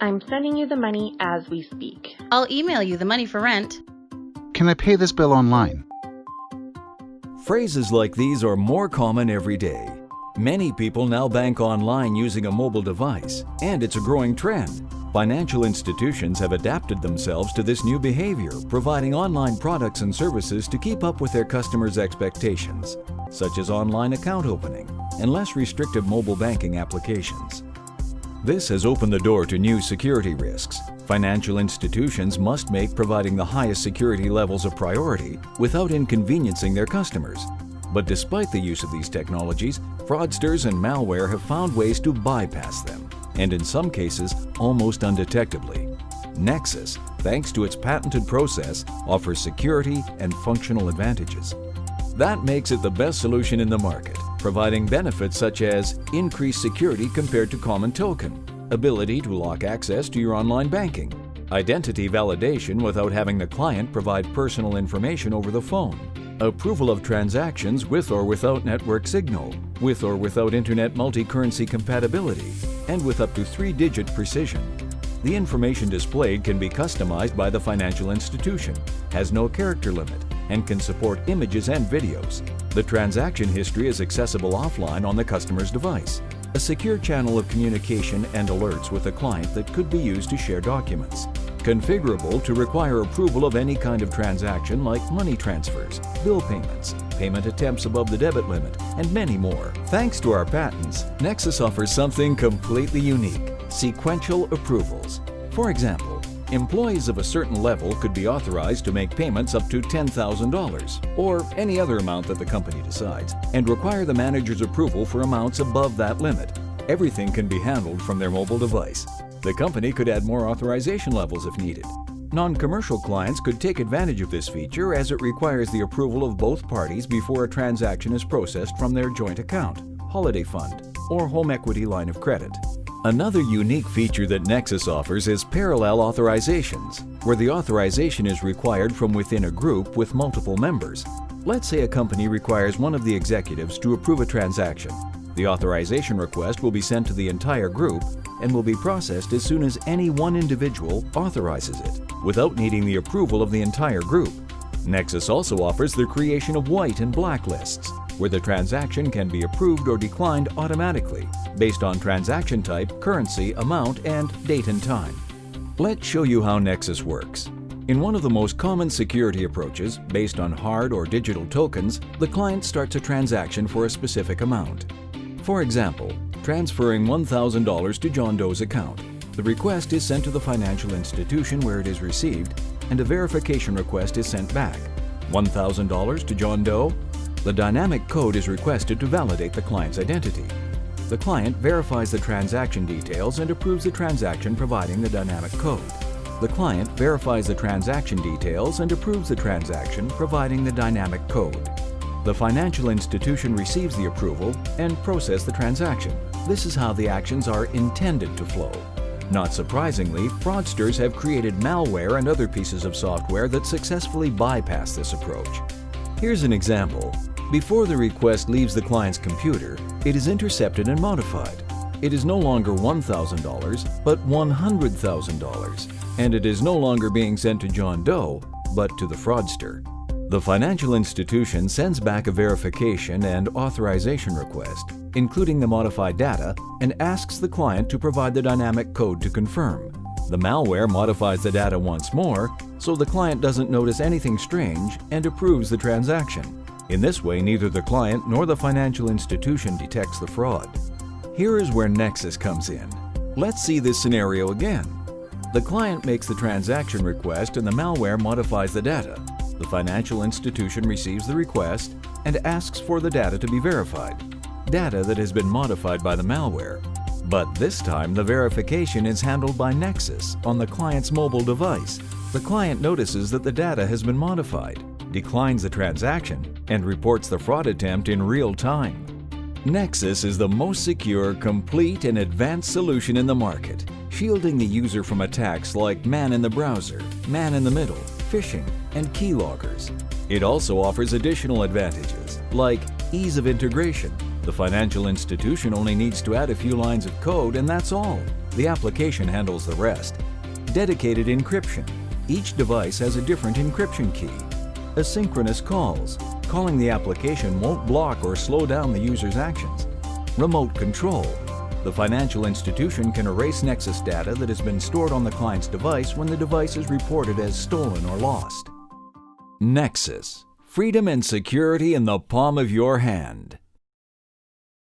I'm sending you the money as we speak. I'll email you the money for rent. Can I pay this bill online? Phrases like these are more common every day. Many people now bank online using a mobile device, and it's a growing trend. Financial institutions have adapted themselves to this new behavior, providing online products and services to keep up with their customers' expectations, such as online account opening and less restrictive mobile banking applications. This has opened the door to new security risks. Financial institutions must make providing the highest security levels a priority without inconveniencing their customers. But despite the use of these technologies, fraudsters and malware have found ways to bypass them, and in some cases, almost undetectably. Nexus, thanks to its patented process, offers security and functional advantages. That makes it the best solution in the market, providing benefits such as increased security compared to common token, ability to lock access to your online banking, identity validation without having the client provide personal information over the phone, approval of transactions with or without network signal, with or without internet multi-currency compatibility, and with up to 3-digit precision. The information displayed can be customized by the financial institution, has no character limit, and can support images and videos. The transaction history is accessible offline on the customer's device, a secure channel of communication and alerts with a client that could be used to share documents. Configurable to require approval of any kind of transaction like money transfers, bill payments, payment attempts above the debit limit, and many more. Thanks to our patents, Nexus offers something completely unique: sequential approvals. For example, employees of a certain level could be authorized to make payments up to $10,000 or any other amount that the company decides, and require the manager's approval for amounts above that limit. Everything can be handled from their mobile device. The company could add more authorization levels if needed. Non-commercial clients could take advantage of this feature as it requires the approval of both parties before a transaction is processed from their joint account, holiday fund, or home equity line of credit. Another unique feature that Nexus offers is parallel authorizations, where the authorization is required from within a group with multiple members. Let's say a company requires one of the executives to approve a transaction. The authorization request will be sent to the entire group and will be processed as soon as any one individual authorizes it, without needing the approval of the entire group. Nexus also offers the creation of white and black lists, where the transaction can be approved or declined automatically, based on transaction type, currency, amount, and date and time. Let's show you how Nexus works. In one of the most common security approaches, based on hard or digital tokens, the client starts a transaction for a specific amount. For example, transferring $1,000 to John Doe's account. The request is sent to the financial institution where it is received, and a verification request is sent back. $1,000 to John Doe. The dynamic code is requested to validate the client's identity. The client verifies the transaction details and approves the transaction providing the dynamic code. The client verifies the transaction details and approves the transaction providing the dynamic code. The financial institution receives the approval and processes the transaction. This is how the actions are intended to flow. Not surprisingly, fraudsters have created malware and other pieces of software that successfully bypass this approach. Here's an example. Before the request leaves the client's computer, it is intercepted and modified. It is no longer $1,000, but $100,000, and it is no longer being sent to John Doe, but to the fraudster. The financial institution sends back a verification and authorization request, including the modified data, and asks the client to provide the dynamic code to confirm. The malware modifies the data once more, so the client doesn't notice anything strange and approves the transaction. In this way, neither the client nor the financial institution detects the fraud. Here is where Nexus comes in. Let's see this scenario again. The client makes the transaction request and the malware modifies the data. The financial institution receives the request and asks for the data to be verified, data that has been modified by the malware. But this time, the verification is handled by Nexus on the client's mobile device. The client notices that the data has been modified, declines the transaction, and reports the fraud attempt in real time. Nexus is the most secure, complete, and advanced solution in the market, shielding the user from attacks like man in the browser, man in the middle, phishing, and keyloggers. It also offers additional advantages, like ease of integration. The financial institution only needs to add a few lines of code and that's all. The application handles the rest. Dedicated encryption. Each device has a different encryption key. Asynchronous calls. Calling the application won't block or slow down the user's actions. Remote control. The financial institution can erase Nexus data that has been stored on the client's device when the device is reported as stolen or lost. Nexus. Freedom and security in the palm of your hand.